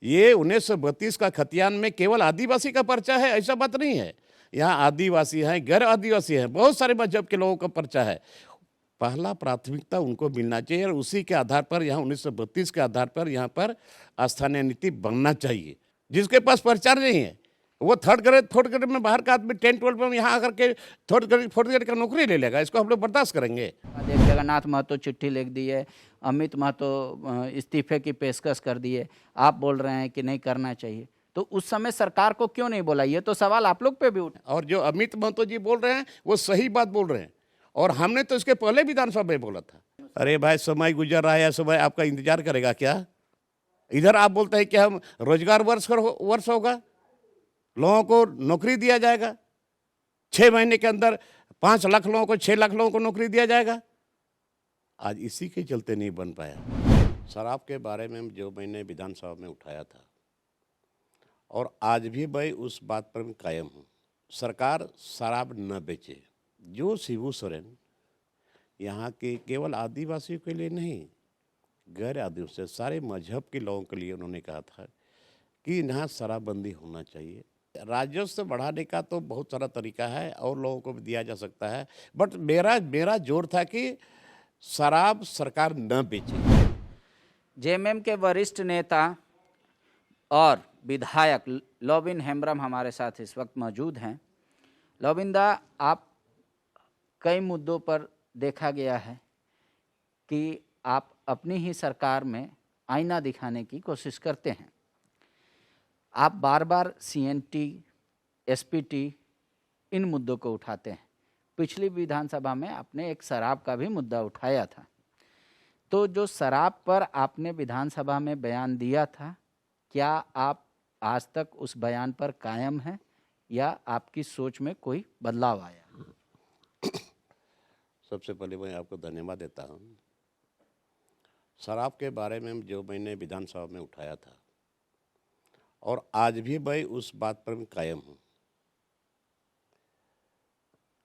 ये 1932 का खतियान में केवल आदिवासी का पर्चा है, ऐसा बात नहीं है। यहाँ आदिवासी हैं, गैर आदिवासी हैं, बहुत सारे मजहब के लोगों का पर्चा है। पहला प्राथमिकता उनको मिलना चाहिए और उसी के आधार पर यहाँ 1932 के आधार पर यहाँ पर स्थानीय नीति बनना चाहिए। जिसके पास पर्चा नहीं है वो थर्ड ग्रेड में बाहर का आदमी 10-12 में यहाँ आकर के थर्ड ग्रेड फोर्थ ग्रेड का नौकरी ले लेगा। इसको हम लोग बर्दाश्त करेंगे। एक जगन्नाथ महतो चिट्ठी लिख दी है, अमित महतो इस्तीफे की पेशकश कर दी है, आप बोल रहे हैं कि नहीं करना चाहिए, तो उस समय सरकार को क्यों नहीं बोला? ये तो सवाल आप लोग पे भी उठा। और जो अमित महतो जी बोल रहे हैं वो सही बात बोल रहे हैं और हमने तो इसके पहले विधानसभा में बोला था। अरे भाई, समय गुजर रहा है, या समय आपका इंतजार करेगा क्या? इधर आप बोलते हैं कि हम रोजगार वर्ष होगा, लोगों को नौकरी दिया जाएगा, 6 महीने के अंदर 5 लाख लोगों को, 6 लाख लोगों को नौकरी दिया जाएगा। आज इसी के चलते नहीं बन पाया। शराब के बारे में जो मैंने विधानसभा में उठाया था और आज भी मैं उस बात पर कायम हूँ, सरकार शराब न बेचे। जो शिबू सोरेन यहाँ के केवल आदिवासियों के लिए नहीं, गैर आदिवासी सारे मजहब के लोगों के लिए उन्होंने कहा था कि यहाँ शराबबंदी होना चाहिए। राजस्व बढ़ाने का तो बहुत सारा तरीका है और लोगों को भी दिया जा सकता है, बट मेरा जोर था कि शराब सरकार न बेचे। जेएमएम के वरिष्ठ नेता और विधायक लोबिन हेम्ब्रम हमारे साथ इस वक्त मौजूद हैं। लोबिन दा, आप कई मुद्दों पर देखा गया है कि आप अपनी ही सरकार में आईना दिखाने की कोशिश करते हैं। आप बार बार सीएनटी, एसपीटी इन मुद्दों को उठाते हैं। पिछली विधानसभा में आपने एक शराब का भी मुद्दा उठाया था। तो जो शराब पर आपने विधानसभा में बयान दिया था, क्या आप आज तक उस बयान पर कायम हैं या आपकी सोच में कोई बदलाव आया? सबसे पहले मैं आपको धन्यवाद देता हूँ। शराब के बारे में जो मैंने विधानसभा में उठाया था और आज भी मैं उस बात पर कायम हूँ।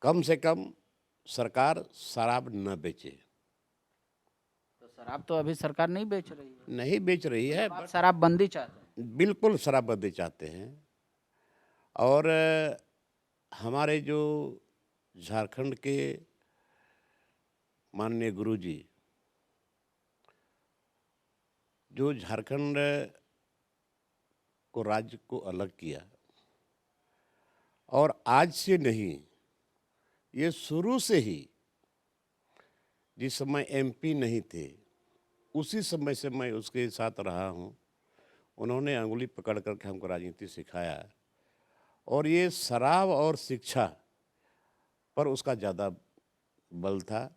कम से कम सरकार शराब न बेचे। तो शराब तो अभी सरकार नहीं बेच रही है। नहीं बेच रही है, आप शराबबंदी चाहते हैं? बिल्कुल शराबबंदी चाहते हैं। और हमारे जो झारखंड के माननीय गुरुजी, जो झारखंड को राज्य को अलग किया, और आज से नहीं, ये शुरू से ही, जिस समय एमपी नहीं थे उसी समय से मैं उसके साथ रहा हूँ। उन्होंने अंगुली पकड़ करके हमको राजनीति सिखाया और ये शराब और शिक्षा पर उसका ज़्यादा बल था।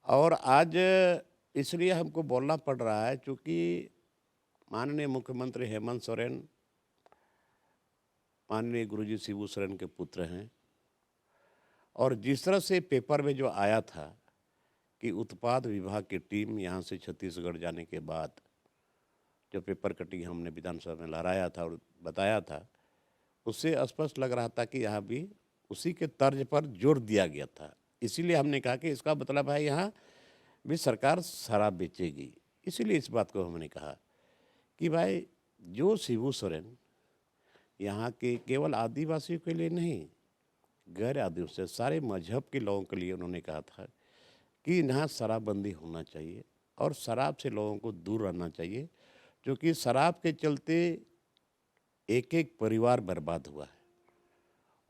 और आज इसलिए हमको बोलना पड़ रहा है क्योंकि माननीय मुख्यमंत्री हेमंत सोरेन माननीय गुरुजी शिबू सोरेन के पुत्र हैं। और जिस तरह से पेपर में जो आया था कि उत्पाद विभाग की टीम यहाँ से छत्तीसगढ़ जाने के बाद जो पेपर कटिंग हमने विधानसभा में लहराया था और बताया था, उससे स्पष्ट लग रहा था कि यहाँ भी उसी के तर्ज पर जोर दिया गया था। इसीलिए हमने कहा कि इसका मतलब है यहाँ भी सरकार शराब बेचेगी। इसीलिए इस बात को हमने कहा कि भाई, जो शिबू सोरेन यहाँ के केवल आदिवासियों के लिए नहीं, गैर आदिवासी सारे मजहब के लोगों के लिए उन्होंने कहा था कि यहाँ शराबबंदी होना चाहिए और शराब से लोगों को दूर रहना चाहिए, क्योंकि शराब के चलते एक एक परिवार बर्बाद हुआ है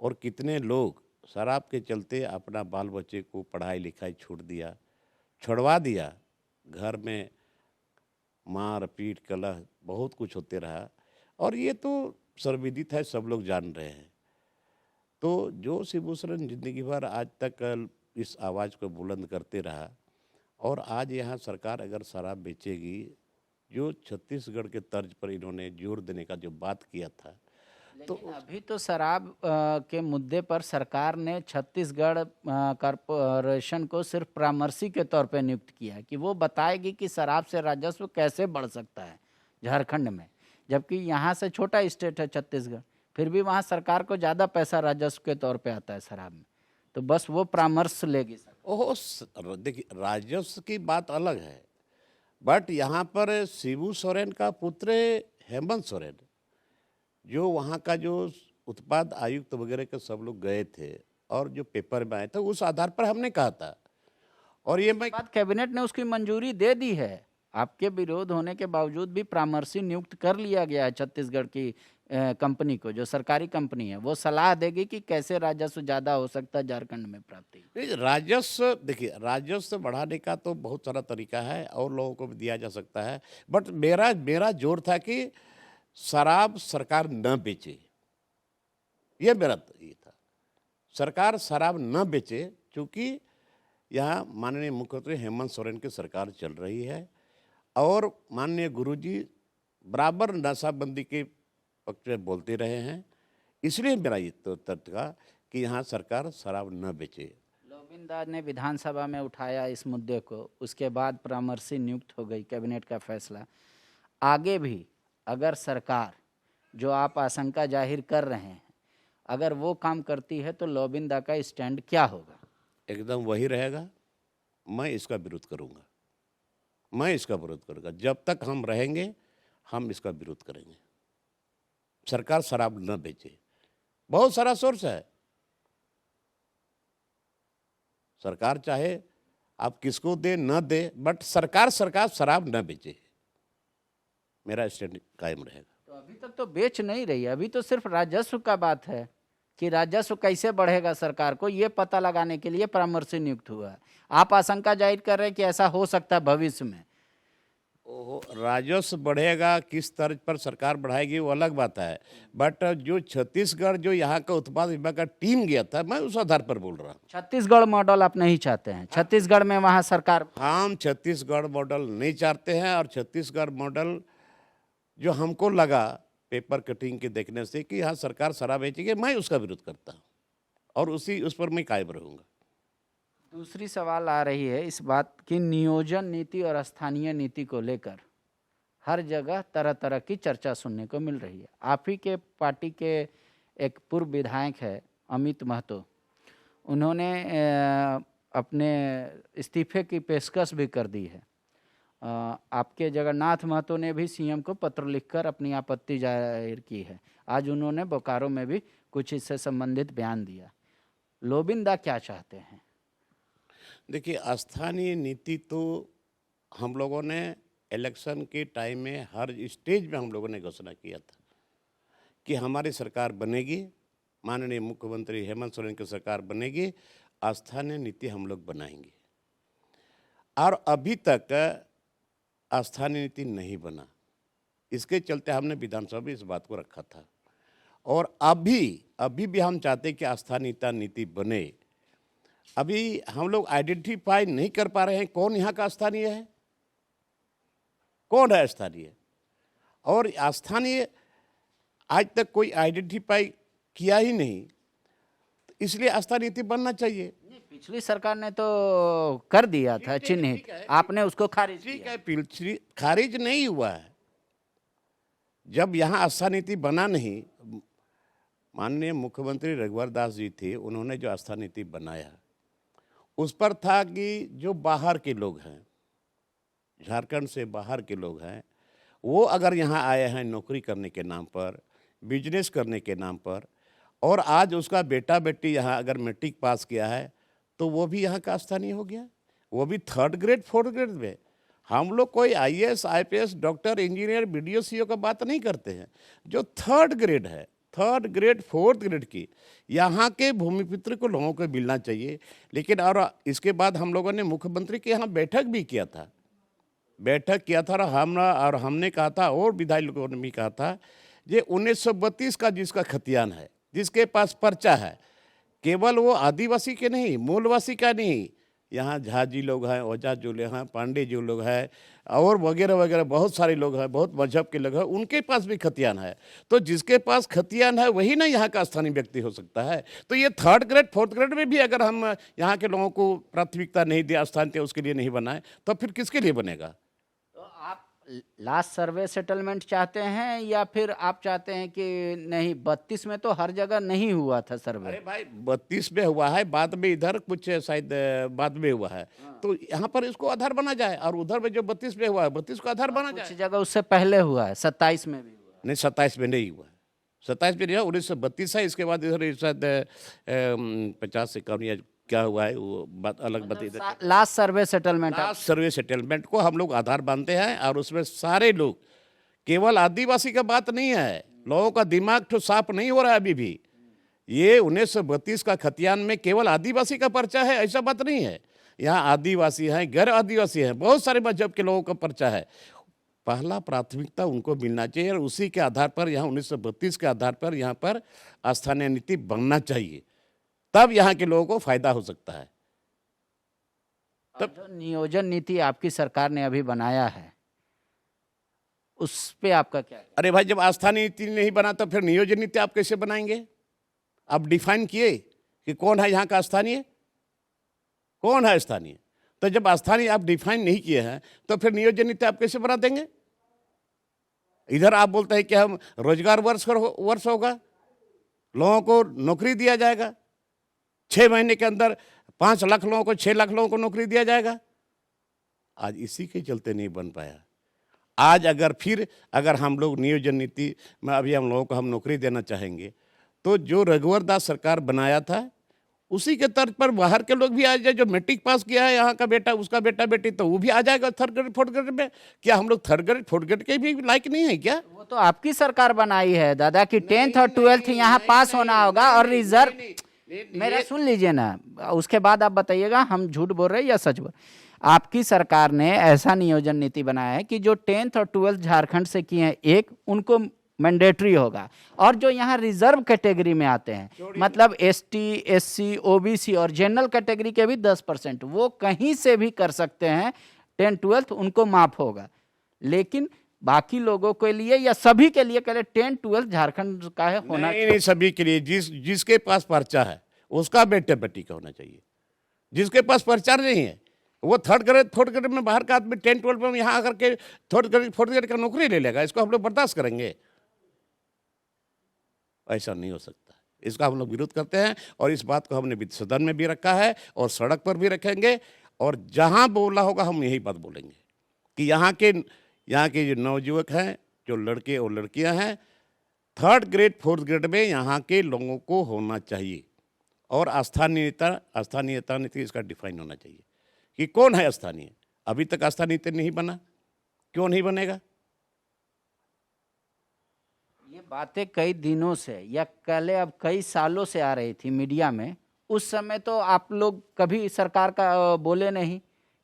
और कितने लोग शराब के चलते अपना बाल बच्चे को पढ़ाई लिखाई छुड़वा दिया। घर में मार पीट कलह बहुत कुछ होते रहा और ये तो सर्वविदित है, सब लोग जान रहे हैं। तो जो शिबू सोरेन जिंदगी भर आज तक इस आवाज़ को बुलंद करते रहा और आज यहाँ सरकार अगर शराब बेचेगी, जो छत्तीसगढ़ के तर्ज पर इन्होंने जोर देने का जो बात किया था, तो अभी तो शराब के मुद्दे पर सरकार ने छत्तीसगढ़ कॉरपोरेशन को सिर्फ परामर्शी के तौर पर नियुक्त किया है कि वो बताएगी कि शराब से राजस्व कैसे बढ़ सकता है झारखंड में, जबकि यहाँ से छोटा स्टेट है छत्तीसगढ़, फिर भी वहाँ सरकार को ज़्यादा पैसा राजस्व के तौर पे आता है शराब में, तो बस वो परामर्श लेगी। ओह, देखिए, राजस्व की बात अलग है, बट यहाँ पर शिबू सोरेन का पुत्र हेमंत सोरेन, जो वहाँ का जो उत्पाद आयुक्त वगैरह के सब लोग गए थे और जो पेपर में आए थे उस आधार पर हमने कहा था। और ये मैं बाद कैबिनेट ने उसकी मंजूरी दे दी है। आपके विरोध होने के बावजूद भी परामर्शी नियुक्त कर लिया गया है छत्तीसगढ़ की कंपनी को, जो सरकारी कंपनी है। वो सलाह देगी कि कैसे राजस्व ज़्यादा हो सकता है झारखंड में प्राप्ति। नहीं, राजस्व देखिए, राजस्व बढ़ाने का तो बहुत सारा तरीका है और लोगों को भी दिया जा सकता है, बट मेरा मेरा जोर था कि शराब सरकार न बेचे, ये मेरा ये था। सरकार शराब न बेचे, क्योंकि यहाँ माननीय मुख्यमंत्री हेमंत सोरेन की सरकार चल रही है और माननीय गुरुजी बराबर नशाबंदी के पक्ष में बोलते रहे हैं। इसलिए मेरा ये तो तर्क था कि यहाँ सरकार शराब न बेचे। लोबिंदा ने विधानसभा में उठाया इस मुद्दे को, उसके बाद परामर्शी नियुक्त हो गई, कैबिनेट का फैसला। आगे भी अगर सरकार जो आप आशंका जाहिर कर रहे हैं, अगर वो काम करती है तो लोबिंदा का स्टैंड क्या होगा? एकदम वही रहेगा। मैं इसका विरोध करूंगा, मैं इसका विरोध करूंगा। जब तक हम रहेंगे हम इसका विरोध करेंगे। सरकार शराब न बेचे, बहुत सारा सोर्स है। सरकार चाहे आप किसको दे न दे, बट सरकार शराब न बेचे, मेरा स्टैंड कायम रहेगा। तो अभी तक तो बेच नहीं रही है, अभी तो सिर्फ राजस्व का बात है कि राजस्व कैसे बढ़ेगा सरकार को, ये पता लगाने के लिए परामर्शी नियुक्त हुआ है। आप आशंका जाहिर कर रहे हैं कि ऐसा हो सकता है भविष्य में। ओहो, राजस्व बढ़ेगा, किस तर्ज पर सरकार बढ़ाएगी वो अलग बात है, बट जो छत्तीसगढ़ जो यहाँ का उत्पाद विभाग का टीम गया था, मैं उस आधार पर बोल रहा हूँ। छत्तीसगढ़ मॉडल आप नहीं चाहते हैं? छत्तीसगढ़ में वहाँ सरकार, हम छत्तीसगढ़ मॉडल नहीं चाहते हैं। और छत्तीसगढ़ मॉडल जो हमको लगा पेपर कटिंग के देखने से कि यहाँ सरकार शराब बेचेगी, मैं उसका विरोध करता हूँ और उस पर मैं कायम रहूँगा। दूसरी सवाल आ रही है इस बात की, नियोजन नीति और स्थानीय नीति को लेकर हर जगह तरह तरह की चर्चा सुनने को मिल रही है। आप ही के पार्टी के एक पूर्व विधायक है अमित महतो, उन्होंने अपने इस्तीफे की पेशकश भी कर दी है। आपके जगन्नाथ महतो ने भी सीएम को पत्र लिखकर अपनी आपत्ति जाहिर की है। आज उन्होंने बोकारो में भी कुछ इससे संबंधित बयान दिया। लोबिंदा क्या चाहते हैं? देखिए, स्थानीय नीति तो हम लोगों ने इलेक्शन के टाइम में हर स्टेज में हम लोगों ने घोषणा किया था कि हमारी सरकार बनेगी, माननीय मुख्यमंत्री हेमंत सोरेन की सरकार बनेगी, स्थानीय नीति हम लोग बनाएंगे। और अभी तक स्थानीय नीति नहीं बना, इसके चलते हमने विधानसभा में इस बात को रखा था। और अभी भी हम चाहते हैं कि स्थानीय नीति बने। अभी हम लोग आइडेंटिफाई नहीं कर पा रहे हैं कौन यहाँ का स्थानीय है, कौन है स्थानीय, और स्थानीय आज तक कोई आइडेंटिफाई किया ही नहीं, इसलिए स्थानीय नीति बनना चाहिए। पिछली सरकार ने तो कर दिया था चिन्हित, आपने उसको खारिज ठीक किया। है, पिछली खारिज नहीं हुआ है। जब यहाँ आस्था नीति बना नहीं, माननीय मुख्यमंत्री रघुवर दास जी थे, उन्होंने जो आस्था नीति बनाया उस पर था कि जो बाहर के लोग हैं, झारखंड से बाहर के लोग हैं, वो अगर यहाँ आए हैं नौकरी करने के नाम पर, बिजनेस करने के नाम पर, और आज उसका बेटा बेटी यहाँ अगर मैट्रिक पास किया है तो वो भी यहाँ का स्थानीय हो गया, वो भी 3rd ग्रेड 4th ग्रेड में। हम लोग कोई IAS IPS doctor engineer BDO CO का बात नहीं करते हैं। जो 3rd ग्रेड है, 3rd ग्रेड 4th ग्रेड की यहाँ के भूमिपुत्र को लोगों को मिलना चाहिए। लेकिन और इसके बाद हम लोगों ने मुख्यमंत्री के यहाँ बैठक भी किया था, और हमने कहा था और विधायक लोगों ने भी कहा था, ये 1932 का जिसका खतियान है, जिसके पास पर्चा है, केवल वो आदिवासी के नहीं, मूलवासी का नहीं, यहाँ झा जी लोग हैं, ओझा जो लोग हैं, पांडे जो लोग हैं, और वगैरह वगैरह बहुत सारे लोग हैं, बहुत मजहब के लोग हैं, उनके पास भी खतियान है। तो जिसके पास खतियान है वही ना यहाँ का स्थानीय व्यक्ति हो सकता है। तो ये 3rd ग्रेड 4th ग्रेड में भी अगर हम यहाँ के लोगों को प्राथमिकता नहीं दिया, स्थानीय उसके लिए नहीं बनाए, तो फिर किसके लिए बनेगा? तो आप लास्ट सर्वे सेटलमेंट चाहते हैं या फिर आप चाहते हैं कि नहीं 32 में तो हर जगह नहीं हुआ था सर्वे? अरे भाई 32 में हुआ है, बाद में इधर कुछ शायद बाद में हुआ है, तो यहाँ पर इसको आधार बना जाए, और उधर में जो 32 में हुआ है 32 को आधार बना कुछ जाए। जगह उससे पहले हुआ है, 27 में भी हुआ। नहीं 27 में नहीं हुआ है, 27 में नहीं हुआ, 1932 है। इसके बाद इधर शायद 50 से कम या क्या हुआ है, वो बात अलग बात। इधर लास्ट सर्वे सेटलमेंट लास्ट सर्वे सेटलमेंट को हम लोग आधार मानते हैं, और उसमें सारे लोग, केवल आदिवासी का बात नहीं है, लोगों का दिमाग तो साफ नहीं हो रहा है अभी भी। ये 1932 का खतियान में केवल आदिवासी का पर्चा है ऐसा बात नहीं है, यहाँ आदिवासी हैं, गैर आदिवासी हैं, बहुत सारे मजहब के लोगों का पर्चा है। पहला प्राथमिकता उनको मिलना चाहिए, और उसी के आधार पर यहाँ 1932 के आधार पर यहाँ पर स्थानीय नीति बनना चाहिए, तब यहाँ के लोगों को फायदा हो सकता है। तब जो नियोजन नीति आपकी सरकार ने अभी बनाया है उस पे आपका क्या है? अरे भाई, जब स्थानीय नीति नहीं बना तो फिर नियोजन नीति आप कैसे बनाएंगे? आप डिफाइन किए कि कौन है यहाँ का स्थानीय, कौन है स्थानीय? तो जब स्थानीय आप डिफाइन नहीं किए हैं तो फिर नियोजन नीति आप कैसे बना देंगे? इधर आप बोलते हैं कि हम रोजगार वर्ष होगा, लोगों को नौकरी दिया जाएगा, 6 महीने के अंदर 5 लाख लोगों को, 6 लाख लोगों को नौकरी दिया जाएगा। आज इसी के चलते नहीं बन पाया। आज अगर हम लोग नियोजन नीति में अभी हम लोगों को हम नौकरी देना चाहेंगे, तो जो रघुवर दास सरकार बनाया था उसी के तर्ज पर बाहर के लोग भी आ जाए, जो मैट्रिक पास किया है यहाँ का बेटा, उसका बेटा बेटी, तो वो भी आ जाएगा थर्ड ग्रेड फोर्थ ग्रेड में। क्या हम लोग थर्ड ग्रेड फोर्थ ग्रेड के भी लायक नहीं है क्या? वो तो आपकी सरकार बनाई है दादा की 10th और 12th यहाँ पास होना होगा, और रिजर्व। मेरा सुन लीजिए ना, उसके बाद आप बताइएगा हम झूठ बोल रहे हैं या सच बोल। आपकी सरकार ने ऐसा नियोजन नीति बनाया है कि जो 10th और 12th झारखंड से किए हैं एक, उनको मैंडेटरी होगा, और जो यहाँ रिजर्व कैटेगरी में आते हैं, मतलब एसटी, एससी, ओबीसी और जनरल कैटेगरी के भी 10%, वो कहीं से भी कर सकते हैं, 10th 12th उनको माफ होगा। लेकिन बाकी लोगों के लिए या सभी के लिए कह 10th 12th झारखंड का है होना? नहीं, सभी के लिए। जिसके पास पर्चा है उसका बेटे बेटी का होना चाहिए। जिसके पास पर्चा नहीं है वो थर्ड ग्रेड फोर्थ ग्रेड में बाहर का आदमी 10th 12th में यहाँ आकर के थर्ड ग्रेड फोर्थ ग्रेड का नौकरी ले लेगा, इसको हम लोग बर्दाश्त करेंगे? ऐसा नहीं हो सकता। इसका हम लोग विरोध करते हैं, और इस बात को हमने सदन में भी रखा है और सड़क पर भी रखेंगे, और जहां बोला होगा हम यही बात बोलेंगे कि यहाँ के जो नवयुवक हैं, जो लड़के और लड़कियां हैं, थर्ड ग्रेड फोर्थ ग्रेड में यहाँ के लोगों को होना चाहिए, और स्थानीयता नीति इसका डिफाइन होना चाहिए कि कौन है स्थानीय। अभी तक स्थानीय नीति नहीं बना, क्यों नहीं बनेगा? ये बातें कई दिनों से या पहले अब कई सालों से आ रही थी मीडिया में। उस समय तो आप लोग कभी सरकार का बोले नहीं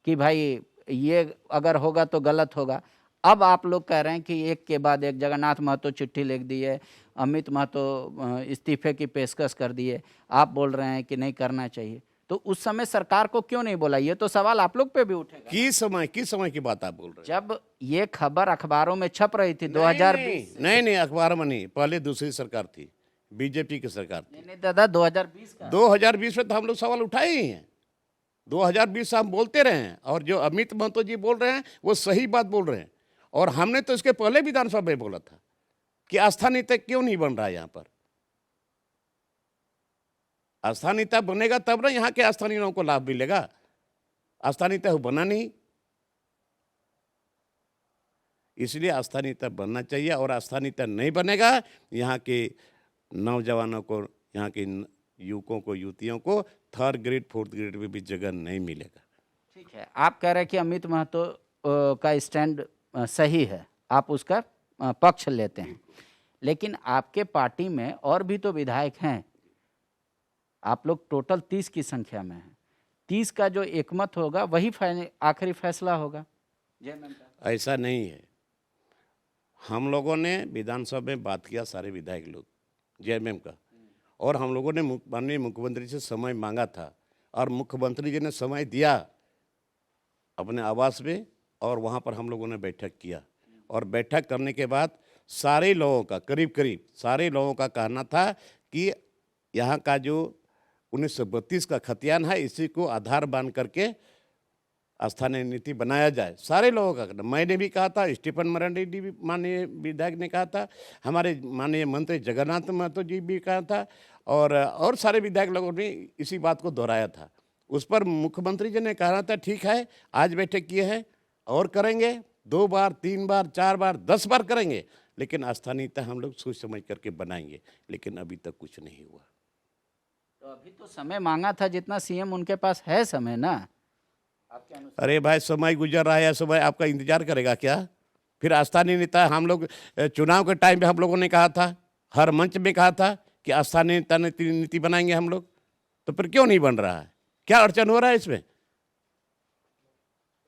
कि भाई ये अगर होगा तो गलत होगा। अब आप लोग कह रहे हैं कि एक के बाद एक, जगन्नाथ महतो चिट्ठी लिख दिए, अमित महतो इस्तीफे की पेशकश कर दिए, आप बोल रहे हैं कि नहीं करना चाहिए। तो उस समय सरकार को क्यों नहीं बोला? ये तो सवाल आप लोग पे भी उठेगा। किस समय की बात आप बोल रहे हैं? जब ये खबर अखबारों में छप रही थी 2020। नहीं, अखबार में नहीं, पहले दूसरी सरकार थी, बीजेपी की सरकार थी। नहीं दादा, 2020 का। 2020 में तो हम लोग सवाल उठाए ही हैं, 2020 से हम बोलते रहे हैं, और जो अमित महतो जी बोल रहे हैं वो सही बात बोल रहे हैं। और हमने तो इसके पहले विधानसभा में बोला था कि स्थानीय नीति क्यों नहीं बन रहा है यहाँ पर। स्थानीय नीति बनेगा तब ना यहाँ के स्थानीय लोगों को लाभ मिलेगा। स्थानीय नीति बना नहीं, इसलिए स्थानीय नीति बनना चाहिए, और स्थानीय नीति नहीं बनेगा, यहाँ के नौजवानों को, यहाँ के युवकों को, युवतियों को थर्ड ग्रेड फोर्थ ग्रेड में भी जगह नहीं मिलेगा। ठीक है, आप कह रहे हैं कि अमित महतो का स्टैंड सही है, आप उसका पक्ष लेते हैं, लेकिन आपके पार्टी में और भी तो विधायक हैं। आप लोग टोटल 30 की संख्या में हैं। 30 का जो एकमत होगा वही आखिरी फैसला होगा। ऐसा नहीं है। हम लोगों ने विधानसभा में बात किया, सारे विधायक लोग, जेएमएम का, और हम लोगों ने माननीय मुख्यमंत्री से समय मांगा था, और मुख्यमंत्री जी ने समय दिया अपने आवास में, और वहाँ पर हम लोगों ने बैठक किया, और बैठक करने के बाद सारे लोगों का, करीब सारे लोगों का कहना था कि यहाँ का जो 1932 का खतियान है, इसी को आधार मान करके स्थानीय नीति बनाया जाए, सारे लोगों का कहना। मैंने भी कहा था, स्टीफन मरांडी जी भी माननीय विधायक ने कहा था, हमारे माननीय मंत्री जगन्नाथ महतो जी भी कहा था, और सारे विधायक लोगों ने इसी बात को दोहराया था। उस पर मुख्यमंत्री जी ने कहा था ठीक है, आज बैठक किए हैं और करेंगे, 2 बार 3 बार 4 बार 10 बार करेंगे, लेकिन स्थानीयता हम लोग सोच समझ करके बनाएंगे, लेकिन अभी तक कुछ नहीं हुआ। तो अभी तो समय मांगा था, जितना सीएम उनके पास है समय ना, आपके अनुसार? अरे भाई, समय गुजर रहा है, समय आपका इंतजार करेगा क्या? फिर स्थानीय नेता, हम लोग चुनाव के टाइम पे हम लोगों ने कहा था, हर मंच में कहा था कि स्थानीय नेता नीति बनाएंगे हम लोग, तो फिर क्यों नहीं बन रहा है? क्या अड़चन हो रहा है इसमें?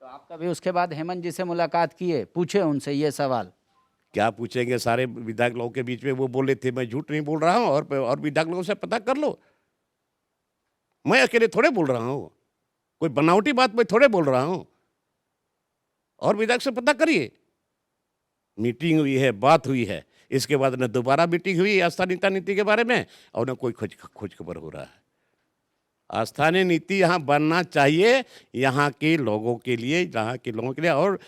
तो आप कभी उसके बाद हेमंत जी से मुलाकात किए, पूछे उनसे ये सवाल? क्या पूछेंगे, सारे विधायक लोगों के बीच में वो बोले थे, मैं झूठ नहीं बोल रहा हूँ, और विधायक लोगों से पता कर लो, मैं अकेले थोड़े बोल रहा हूँ, कोई बनावटी बात मैं थोड़े बोल रहा हूँ, और विधायक से पता करिए। मीटिंग हुई है, बात हुई है, इसके बाद न दोबारा मीटिंग हुई स्थानीयता नीति के बारे में, और न कोई खोज खबर हो रहा है। स्थानीय नीति यहाँ बनना चाहिए, यहाँ के लोगों के लिए, यहाँ के लोगों के लिए, और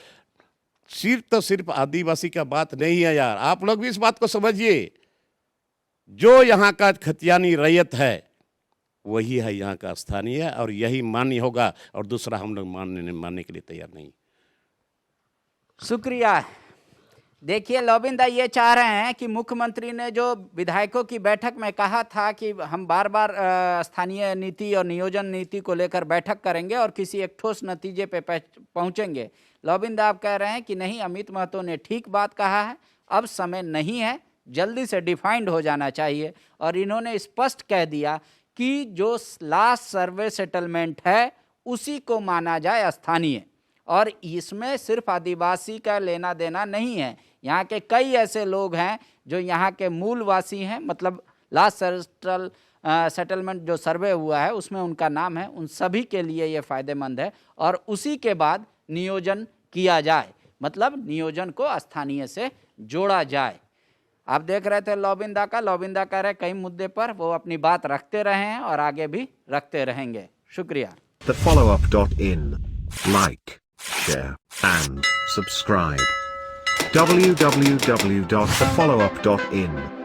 सिर्फ आदिवासी का बात नहीं है यार, आप लोग भी इस बात को समझिए। जो यहाँ का खतियानी रैयत है वही है यहाँ का स्थानीय, और यही मान्य होगा, और दूसरा हम लोग मानने के लिए तैयार नहीं। शुक्रिया। देखिए, लोबिंदा ये चाह रहे हैं कि मुख्यमंत्री ने जो विधायकों की बैठक में कहा था कि हम बार बार स्थानीय नीति और नियोजन नीति को लेकर बैठक करेंगे और किसी एक ठोस नतीजे पे पहुंचेंगे। लोबिंदा आप कह रहे हैं कि नहीं, अमित महतो ने ठीक बात कहा है, अब समय नहीं है, जल्दी से डिफाइंड हो जाना चाहिए। और इन्होंने स्पष्ट कह दिया कि जो लास्ट सर्वे सेटलमेंट है उसी को माना जाए स्थानीय, और इसमें सिर्फ आदिवासी का लेना देना नहीं है। यहाँ के कई ऐसे लोग हैं जो यहाँ के मूलवासी हैं, मतलब लास्ट सेटलमेंट जो सर्वे हुआ है उसमें उनका नाम है, उन सभी के लिए ये फ़ायदेमंद है। और उसी के बाद नियोजन किया जाए, मतलब नियोजन को स्थानीय से जोड़ा जाए। आप देख रहे थे लोबिंदा कह रहे कई मुद्दे पर वो अपनी बात रखते रहे हैं और आगे भी रखते रहेंगे। शुक्रिया। TheFollowUp.in. Like, share and subscribe. www.thefollowup.in